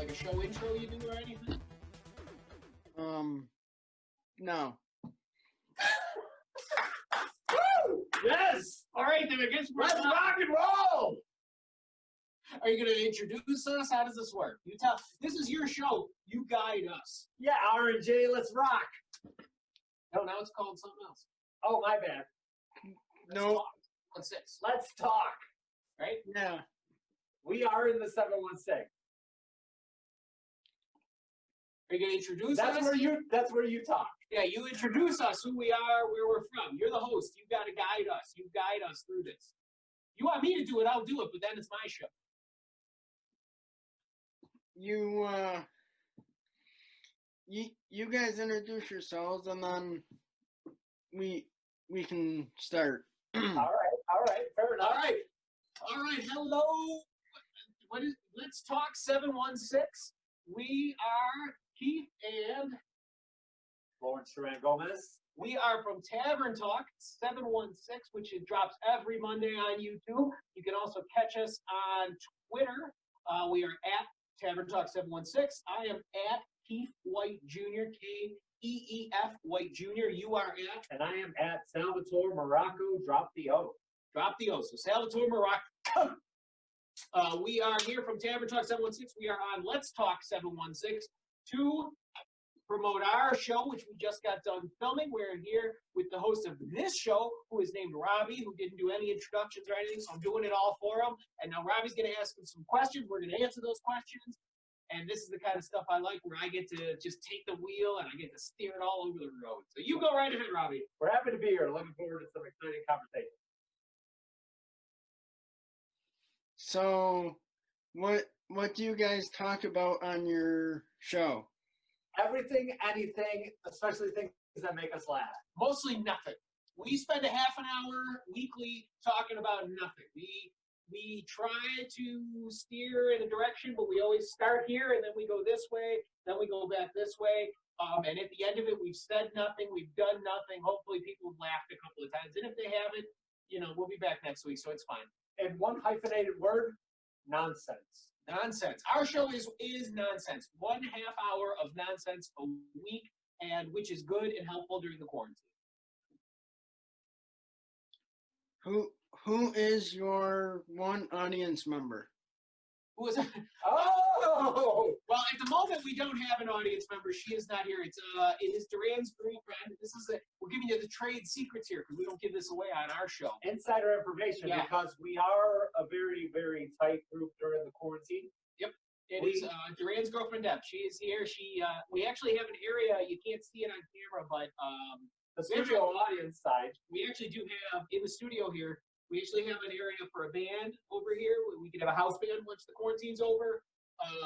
like a show intro you do or anything? No. Woo! Yes! All right, then I guess let's rock and roll! Are you going to introduce us? How does this work? You tell. This is your show. You guide us. Yeah, R&J, let's rock. No, now it's called something else. Oh, my bad. No. What's this? Let's talk. Right? Yeah. We are in the 716. Are you going to introduce That's us? That's where you talk. Yeah, you introduce us, who we are, where we're from. You're the host. You've got to guide us. You guide us through this. You want me to do it, I'll do it, but then it's my show. You guys introduce yourselves, and then we can start. All right, fair enough. All right, hello. Let's Talk 716. We are Keith and Duran Gomez. We are from Tavern Talk 716, which drops every Monday on YouTube. You can also catch us on Twitter. We are at Tavern Talk 716. I am at Keith White Jr. Keef White Jr. You are at, and I am at Salvatore Morocco. Drop the O. Drop the O. So Salvatore Morocco. We are here from Tavern Talk 716. We are on Let's Talk 716 to promote our show, which we just got done filming. We're here with the host of this show, who is named Robby, who didn't do any introductions or anything, so I'm doing it all for him. And now Robbie's going to ask him some questions. We're going to answer those questions. And this is the kind of stuff I like, where I get to just take the wheel and I get to steer it all over the road. So you go right ahead, Robby. We're happy to be here. Looking forward to some exciting conversation. So, what do you guys talk about on your show? Everything, anything, especially things that make us laugh. Mostly nothing. We spend a half an hour weekly talking about nothing. We try to steer in a direction, but we always start here and then we go this way, then we go back this way. And at the end of it, we've said nothing, we've done nothing. Hopefully people have laughed a couple of times. And if they haven't, we'll be back next week, so it's fine. And one hyphenated word, nonsense. Nonsense. Our show is nonsense. 1.5 hour of nonsense a week, and which is good and helpful during the quarantine. Who is your one audience member? Who is it? Oh! Well, at the moment we don't have an audience member. She is not here. It is Duran's girlfriend. We're giving you the trade secrets here because we don't give this away on our show. Insider information, because we are a very, very tight group during the quarantine. Yep. It is Duran's girlfriend, Deb. She is here. We actually have an area, you can't see it on camera, but the studio audience side. We actually do have, in the studio here, we actually have an area for a band over here. We could have a house band once the quarantine's over.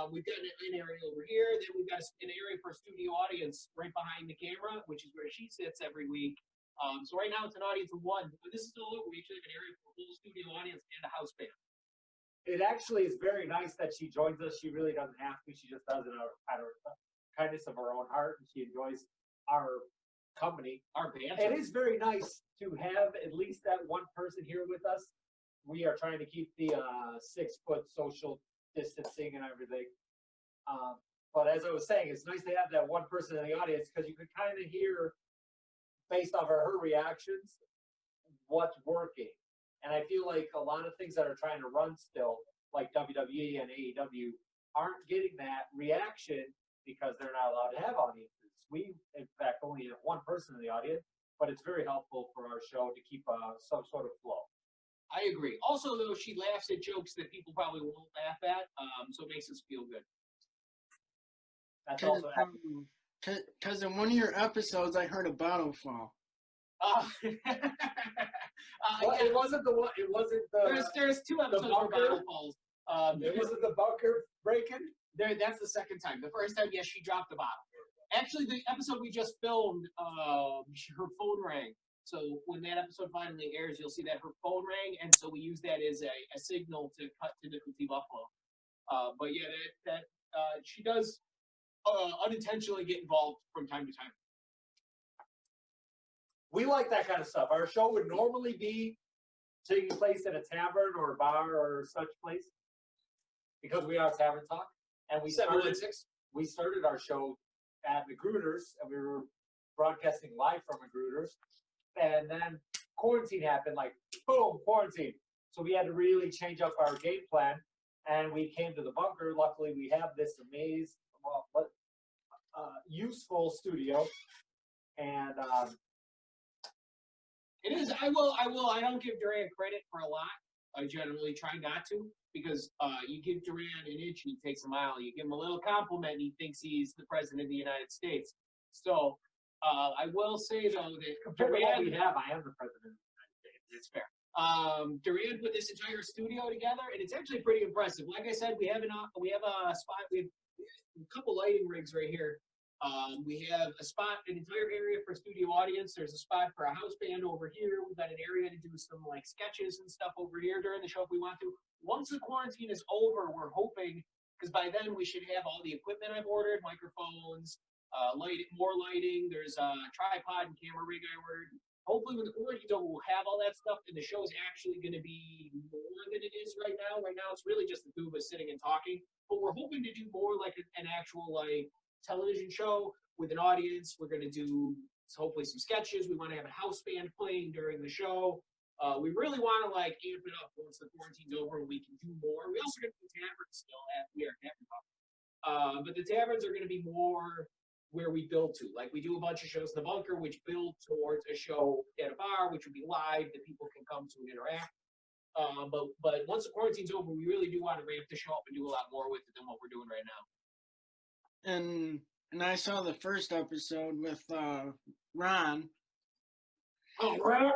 We've got an area over here. Then we've got an area for a studio audience right behind the camera, which is where she sits every week. So right now it's an audience of one. But this is all over. We actually have an area for a full studio audience and a house band. It actually is very nice that she joins us. She really doesn't have to. She just does it out of kindness of her own heart, and she enjoys our company. Our band. It is very nice to have at least that one person here with us. We are trying to keep the 6-foot social distancing and everything. But as I was saying, it's nice to have that one person in the audience because you could kind of hear, based off of her reactions, what's working. And I feel like a lot of things that are trying to run still, like WWE and AEW, aren't getting that reaction because they're not allowed to have audiences. We, in fact, only have one person in the audience, but it's very helpful for our show to keep some sort of flow. I agree. Also, though, she laughs at jokes that people probably won't laugh at, so it makes us feel good. That's also because in one of your episodes, I heard a bottle fall. Well, it wasn't the one. It wasn't the. There's 2 episodes where bottle falls. It wasn't the bunker breaking. That's the second time. The first time, yes, she dropped the bottle. Actually, the episode we just filmed, her phone rang. So when that episode finally airs, you'll see that her phone rang, and so we use that as a signal to cut to Nickel Buffalo. But yeah, that she does unintentionally get involved from time to time. We like that kind of stuff. Our show would normally be taking place at a tavern or a bar or such place because we are Tavern Talk. And we 716. started our show at Magruder's, and we were broadcasting live from Magruder's. And then quarantine happened, like, boom, quarantine. So we had to really change up our game plan, and we came to the bunker. Luckily, we have this useful studio, and it is. I will. I don't give Duran credit for a lot. I generally try not to, because you give Duran an inch and he takes a mile. You give him a little compliment and he thinks he's the president of the United States. So I will say, though, that compared to what we have, I am the president of the United States. It's fair. Duran put this entire studio together, and it's actually pretty impressive. Like I said, we have a spot. We have a couple lighting rigs right here. We have a spot, an entire area for studio audience. There's a spot for a house band over here. We've got an area to do some like sketches and stuff over here during the show if we want to. Once the quarantine is over, we're hoping, because by then we should have all the equipment I've ordered, microphones, more lighting. There's a tripod and camera rig I ordered. Hopefully when the quarantine's over, we'll have all that stuff, and the show is actually going to be more than it is right now. Right now, it's really just the two of us sitting and talking. But we're hoping to do more like an actual like television show with an audience. We're going to do hopefully some sketches. We want to have a house band playing during the show. We really want to like amp it up once the quarantine's over and we can do more. We also going to do taverns still at we are Tavern Talk. But the taverns are going to be more where we build to. Like we do a bunch of shows in the bunker, which build towards a show at a bar, which would be live that people can come to and interact. But once the quarantine's over, we really do want to ramp the show up and do a lot more with it than what we're doing right now. And I saw the first episode with Ron. Oh, Ron!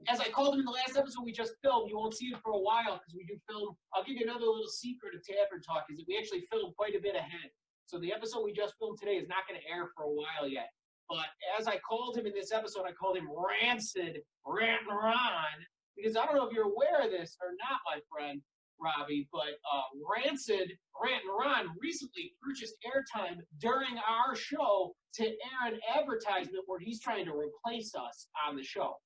As I called him in the last episode we just filmed, you won't see it for a while because we do film. I'll give you another little secret of Tavern Talk is that we actually film quite a bit ahead. So the episode we just filmed today is not going to air for a while yet. But as I called him in this episode, I called him Rancid Ron, because I don't know if you're aware of this or not, my friend Robby, but Rancid Ron recently purchased airtime during our show to air an advertisement where he's trying to replace us on the show.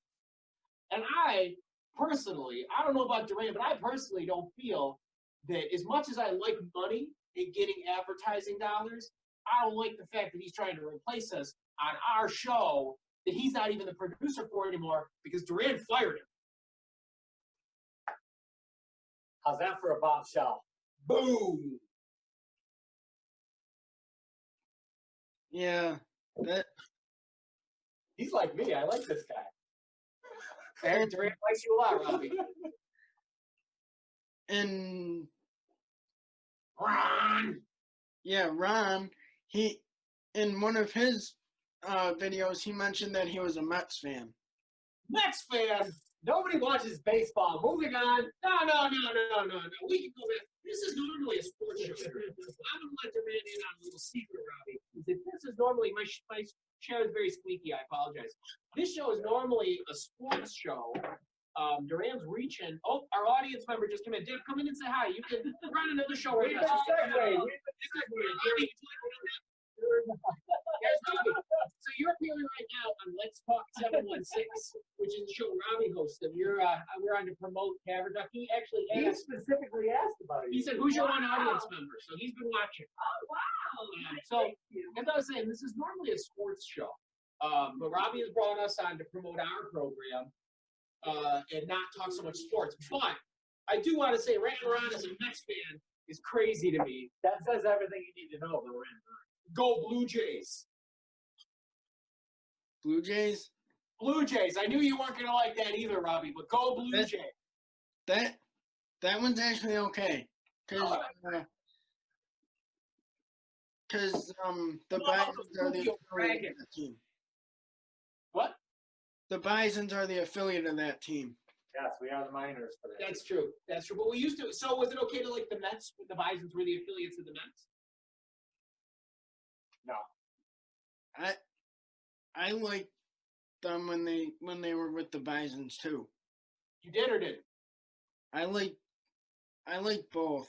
And I personally, I don't know about Duran, but I personally don't feel that as much as I like money and getting advertising dollars, I don't like the fact that he's trying to replace us on our show, that he's not even the producer for anymore because Duran fired him. How's that for a bombshell? Boom! Yeah, that. He's like me. I like this guy. Duran likes you a lot, Robby. And Ron! yeah, Ron, he in one of his videos, he mentioned that he was a Mets fan. Mets fan! Nobody watches baseball. Moving on. No. We can go back. This is normally a sports show. I'm going to let Duran in on a little secret, Robby. This is normally, my chair is very squeaky. I apologize. This show is normally a sports show. Duran's reaching. Oh, our audience member just came in. Deb, come in and say hi. You can run another show right now. So you're appearing right now on Let's Talk 716, which is the show Robby hosts. And we're on to promote Tavern Talk. He actually asked. He specifically asked about it. He said, "Who's your one audience member?" So he's been watching. Oh, wow. So as I was saying, this is normally a sports show, but Robby has brought us on to promote our program and not talk so much sports. But I do want to say, Ran as a Mets fan is crazy to me. That says everything you need to know about Ran. Go Blue Jays. Blue Jays? Blue Jays. I knew you weren't going to like that either, Robby, but go Blue Jays. That one's actually okay. Because the Bisons are the affiliate of that team. What? The Bisons are the affiliate of that team. Yes, we are the minors for that. That's true. That's true. But we used to. So was it okay to like the Mets? The Bisons were the affiliates of the Mets? No. I liked them when they were with the Bisons too. You did or didn't? I like both.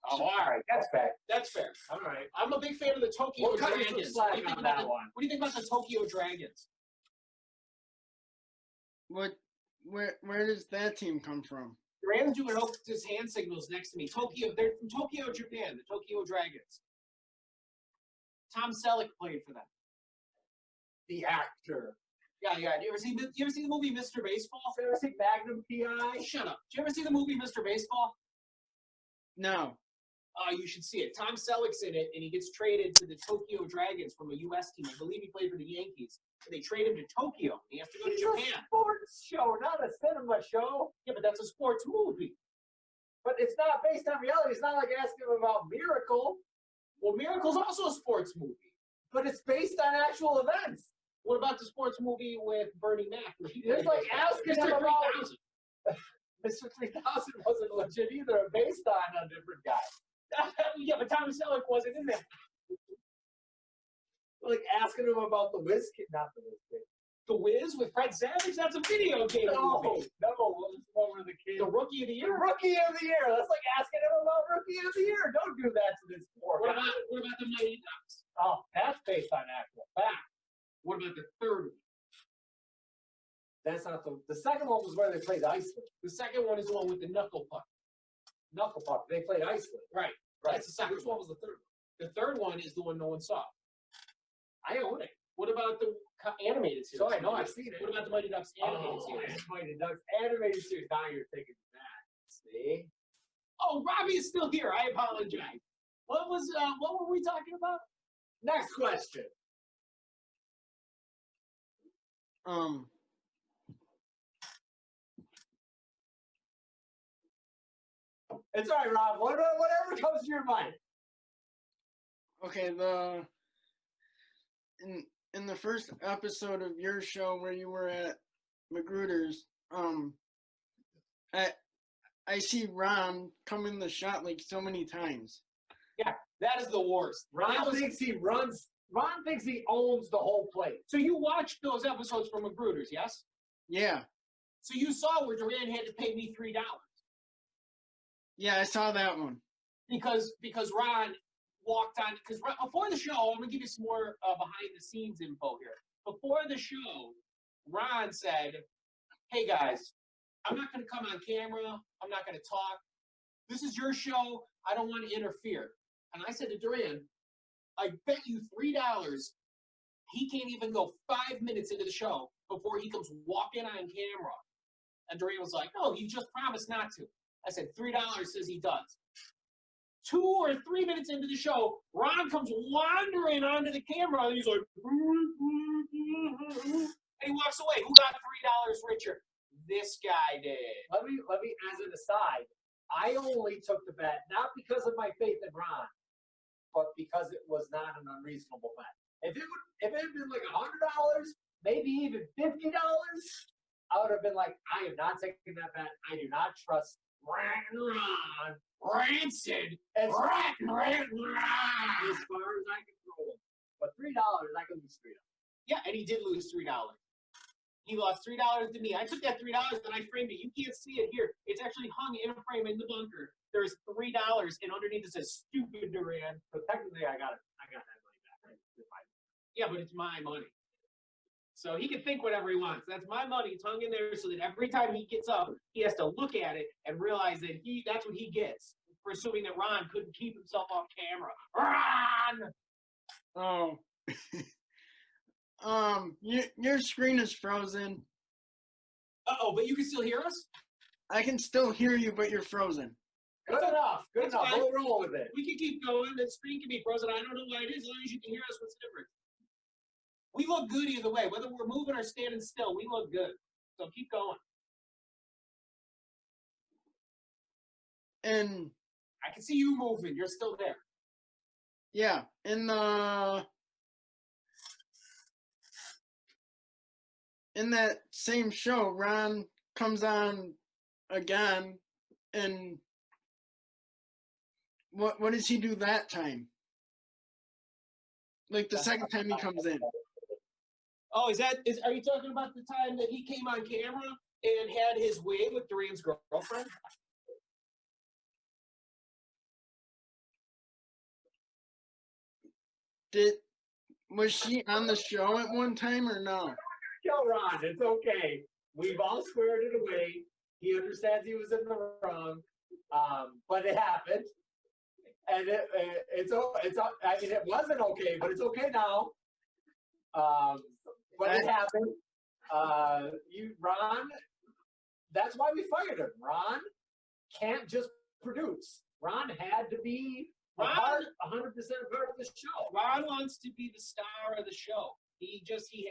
Oh, all right. That's fair. That's fair. All right. I'm a big fan of the Tokyo We'll cut you some Dragons. slack What do you think on about that the- one. What do you think about the Tokyo Dragons? Where does that team come from? Duran's doing his hand signals next to me. Tokyo, they're from Tokyo, Japan, the Tokyo Dragons. Tom Selleck played for them. The actor. Yeah. Do you ever see the movie Mr. Baseball? You ever see Magnum PI? Shut up. Did you ever see the movie Mr. Baseball? No. You should see it. Tom Selleck's in it, and he gets traded to the Tokyo Dragons from a U.S. team. I believe he played for the Yankees. And they trade him to Tokyo. He has to go to Japan. A sports show, not a cinema show. Yeah, but that's a sports movie. But it's not based on reality. It's not like asking him about Miracle. Well, Miracle's also a sports movie. But it's based on actual events. What about the sports movie with Bernie Mac? It's like asking him Mr. about 3000. Mr. 3000 wasn't legit either, based on a different guy. Yeah, but Tom Selleck wasn't in there. Like asking him about the Whiz Kid, not the Whiz Kid. The Wiz with Fred Savage? That's a video game movie. No, what was the one with the kid? The Rookie of the Year? Rookie of the Year. That's like asking him about Rookie of the Year. Don't do that to this poor What guy. about the Mighty Ducks? Oh, that's based on actual fact. What about the third one? That's not the second one was where they played Iceland. The second one is the one with the knuckle puck. Knuckle Puck. They played Iceland. Right. Right. That's the second Which one was the third? The third one is the one no one saw. I own it. What about the animated series? So I know I've seen it. What about the Mighty Ducks animated series? Mighty Ducks animated series. Now you're taking that. See? Oh, Robby is still here. I apologize. What were we talking about? Next question. It's all right, Rob. Whatever comes to your mind. Okay, in the first episode of your show where you were at Magruder's, I see Ron come in the shot like so many times. Yeah, that is the worst. Ron thinks he runs. Ron thinks he owns the whole place. So you watched those episodes from Magruder's, yes? Yeah. So you saw where Duran had to pay me $3 Yeah, I saw that one. because Ron walked on because before the show, I'm gonna give you some more behind the scenes info here. Before the show, Ron said, "Hey guys, I'm not gonna come on camera. I'm not gonna talk. This is your show. I don't want to interfere." And I said to Duran, "I bet you $3 he can't even go 5 minutes into the show before he comes walking on camera." And Duran was like, "No, he just promised not to." I said, $3 says he does. 2 or 3 minutes into the show, Ron comes wandering onto the camera and he's like, and he walks away. Who got $3 richer? This guy did. Let me, as an aside, I only took the bet not because of my faith in Ron, but because it was not an unreasonable bet. If it had been like $100, maybe even $50, I would have been like, I am not taking that bet. I do not trust Ron. Rancid. As far Ron. as I can roll. But $3, I can lose $3. Yeah, and he did lose $3. He lost $3 to me. I took that $3 and I framed it. You can't see it here. It's actually hung in a frame in the bunker. There's $3, and underneath it says "Stupid Duran." So technically, I got that money back. Right? Yeah, but it's my money. So he can think whatever he wants. That's my money. It's hung in there so that every time he gets up, he has to look at it and realize that that's what he gets for assuming that Ron couldn't keep himself off camera. Ron! Oh. Your screen is frozen. Uh-oh, but you can still hear us? I can still hear you, but you're frozen. Good enough. Good That's enough. fine. We'll roll with it. We can keep going. The screen can be frozen. I don't know why it is. As long as you can hear us, what's the difference? We look good either way. Whether we're moving or standing still, we look good. So keep going. And I can see you moving. You're still there. yeah, in that same show, Ron comes on again, and what does he do that time? Like the second time he comes in. Oh, are you talking about the time that he came on camera and had his way with Duran's girlfriend? Was she on the show at one time or no? Kill Ron. It's okay. We've all squared it away. He understands he was in the wrong, but it happened, and it's. I mean, it wasn't okay, but it's okay now. But it happened. Ron. That's why we fired him. Ron can't just produce. Ron had to be 100% part of the show. Ron wants to be the star of the show. He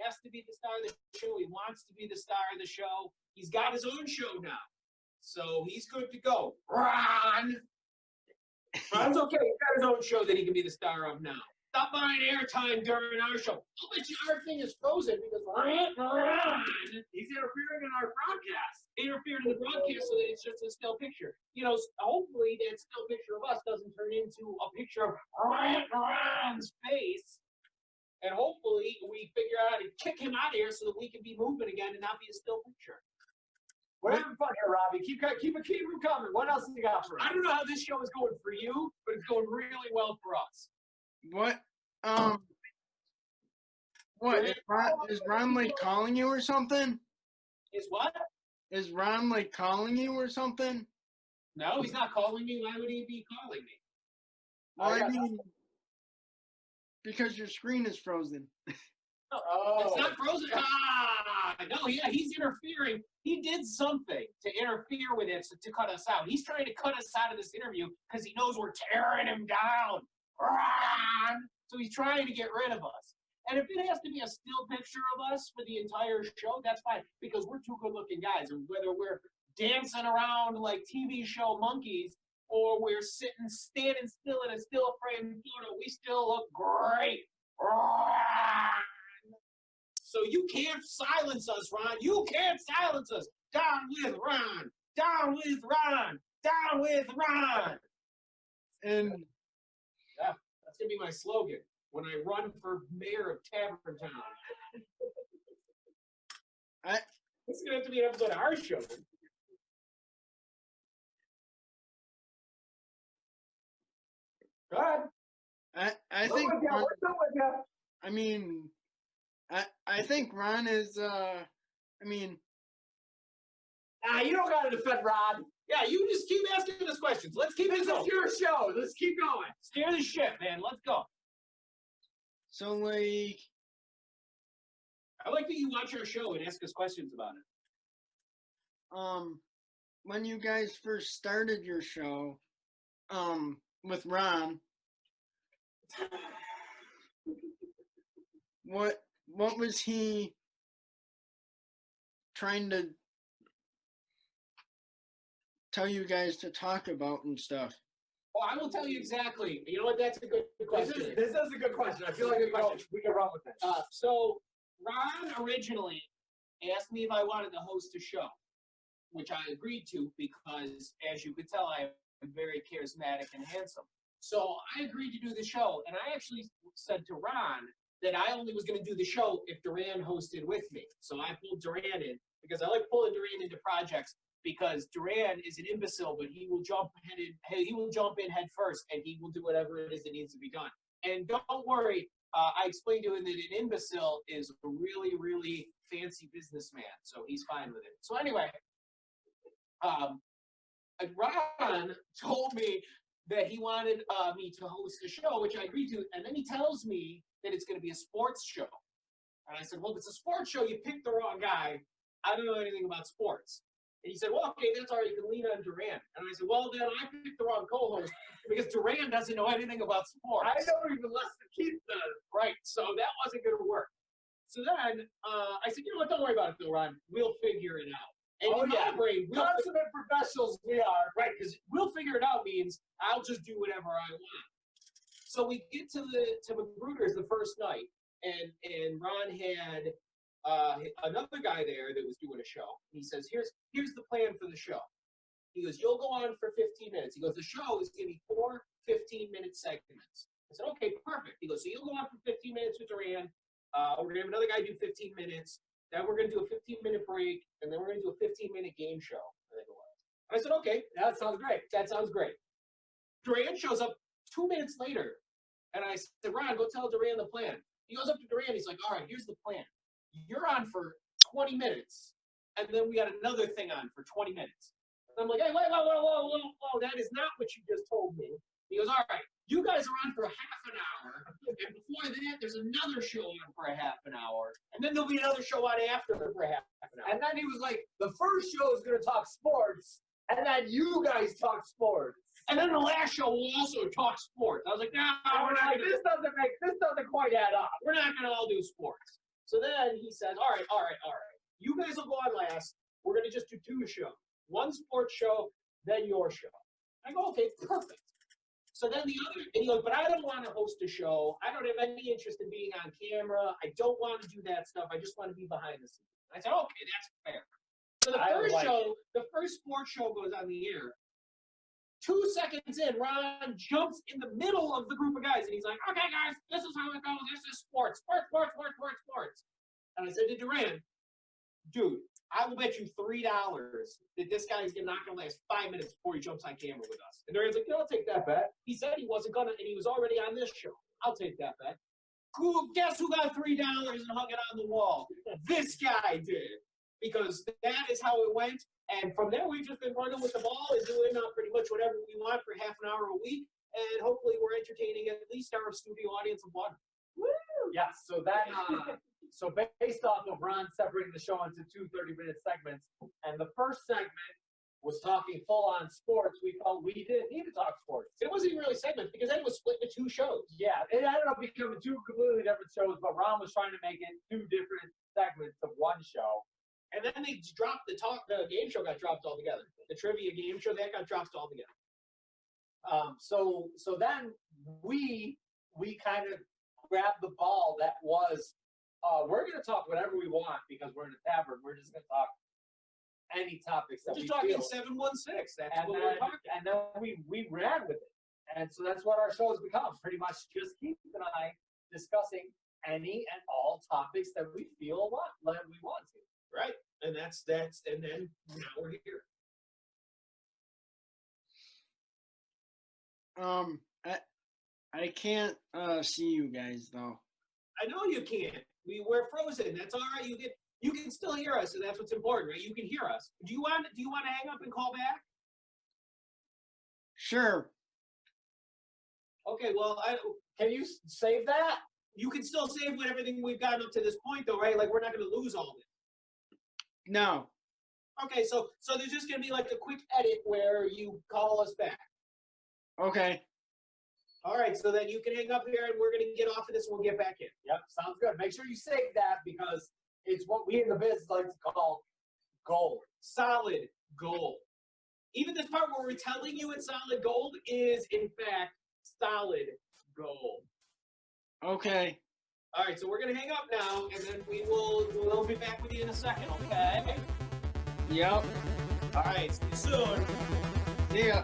has to be the star of the show. He wants to be the star of the show. He's got his own show now. So he's good to go. Ron's okay. He's got his own show that he can be the star of now. Stop buying airtime during our show. I'll bet you our thing is frozen because Ron, he's interfering in our broadcast. Interfering in the broadcast so that it's just a still picture. You know, hopefully that still picture of us doesn't turn into a picture of Ron's face. And hopefully we figure out how to kick him out of here so that we can be moving again and not be a still picture. We're having fun here, Robby. Keep them coming. What else have you got for us? I don't know how this show is going for you, but it's going really well for us. What? What is Ron like calling you or something? Is what? Is Ron like calling you or something? No, he's not calling me. Why would he be calling me? Well, I mean, because your screen is frozen. Oh, it's not frozen. No, yeah, he's interfering. He did something to interfere with it to cut us out. He's trying to cut us out of this interview because he knows we're tearing him down. So he's trying to get rid of us. And if it has to be a still picture of us for the entire show, that's fine, because we're two good-looking guys. And whether we're dancing around like TV show monkeys or we're standing still in a still frame photo, we still look great. So you can't silence us, Ron. You can't silence us. Down with Ron. Down with Ron. Down with Ron. And yeah, that's going to be my slogan when I run for mayor of Tavern Town. This is going to have to be an episode of our show. Go ahead. I think Ron, I mean, I think Ron is you don't got to defend Ron. Yeah, you just keep asking us questions. Let's keep this going. is your show. Let's keep going. Steer the ship, man. Let's go. So, like, I like that you watch our show and ask us questions about it. when you guys first started your show, with Ron, what was he trying to tell you guys to talk about and stuff? Well, I will tell you exactly. You know what? That's a good question. This is a good question. I feel like we can run with it. So Ron originally asked me if I wanted to host a show, which I agreed to because, as you could tell, I am very charismatic and handsome. So I agreed to do the show, and I actually said to Ron that I only was going to do the show if Duran hosted with me. So I pulled Duran in because I like pulling Duran into projects because Duran is an imbecile, but he will jump in head first, and he will do whatever it is that needs to be done. And don't worry, I explained to him that an imbecile is a really, really fancy businessman, so he's fine with it. So anyway, Ron told me that he wanted me to host a show, which I agreed to, and then he tells me that it's going to be a sports show. And I said, well, if it's a sports show, you picked the wrong guy. I don't know anything about sports. And he said, well, okay, that's all right. You can lean on Duran. And I said, well, then I picked the wrong co-host because Duran doesn't know anything about sports. I know even less than Keith does. Right, so that wasn't going to work. So then I said, you know what, don't worry about it, Bill Ron. We'll figure it out. And in my brain, consummate professionals we are. Right, because we'll figure it out means I'll just do whatever I want. So we get to Magruder's the first night, and Ron had another guy there that was doing a show. He says, here's the plan for the show. He goes, you'll go on for 15 minutes. He goes, the show is going to be 4 15-minute segments. I said, okay, perfect. He goes, so you'll go on for 15 minutes with Duran. We're going to have another guy do 15 minutes. Then we're going to do a 15-minute break, and then we're going to do a 15-minute game show, I think it was. I said, okay, that sounds great. That sounds great. Duran shows up 2 minutes later, and I said, Ron, go tell Duran the plan. He goes up to Duran. He's like, all right, here's the plan. You're on for 20 minutes, and then we had another thing on for 20 minutes. And I'm like, hey, whoa, that is not what you just told me. He goes, all right, you guys are on for half an hour, and before that, there's another show on for a half an hour, and then there'll be another show on after for a half an hour. And then he was like, the first show is going to talk sports, and then you guys talk sports. And then the last show will also talk sports. I was like, no, we're not Like, this doesn't quite add up. we're not going to all do sports. So then he says, all right. You guys will go on last. We're going to just do 2 shows. 1 sports show, then your show. I go, okay, perfect. So then the other, and he goes, but I don't want to host a show. I don't have any interest in being on camera. I don't want to do that stuff. I just want to be behind the scenes. I said, okay, that's fair. So the first sports show goes on the air. 2 seconds in, Ron jumps in the middle of the group of guys, and he's like, okay, guys, this is how it goes. This is sports. And I said to Duran, dude, I will bet you $3 that this guy's not going to last 5 minutes before he jumps on camera with us. And Duran's like, yeah, I'll take that bet. He said he wasn't going to, and he was already on this show. I'll take that bet. Guess who got $3 and hung it on the wall? This guy did. Because that is how it went. And from there, we've just been running with the ball and doing pretty much whatever we want for half an hour a week. And hopefully we're entertaining at least our studio audience of 1. Woo! Yeah, so that, so based off of Ron separating the show into 2 30-minute segments, and the first segment was talking full-on sports, we felt we didn't need to talk sports. It wasn't even really segments because then it was split into 2 shows. Yeah, it ended up becoming 2 completely different shows, but Ron was trying to make it 2 different segments of 1 show. And then they dropped the game show got dropped altogether. The trivia game show, that got dropped altogether. So then we kind of grabbed the ball that was, we're going to talk whatever we want because we're in a tavern. We're just going to talk any topics that we're we just talking feel. 716. That's what we're talking. And then we ran with it. And so that's what our show has become. Pretty much just Keith and I discussing any and all topics that we feel like we want to. Right. And that's and then now we're here. I can't see you guys though. I know you can't. We're frozen. That's all right. You can still hear us, so that's what's important, right? You can hear us. Do you want to hang up and call back? Sure. Okay. Well, can you save that? You can still save everything we've gotten up to this point, though, right? Like we're not going to lose all of it. No. Okay, so there's just going to be like a quick edit where you call us back. Okay. All right, so then you can hang up here and we're going to get off of this and we'll get back in. Yep, sounds good. Make sure you save that because it's what we in the business like to call gold. Solid gold. Even this part where we're telling you it's solid gold is, in fact, solid gold. Okay. All right, so we're going to hang up now, and then we'll be back with you in a second, okay? Yep. All right, see you soon. See ya.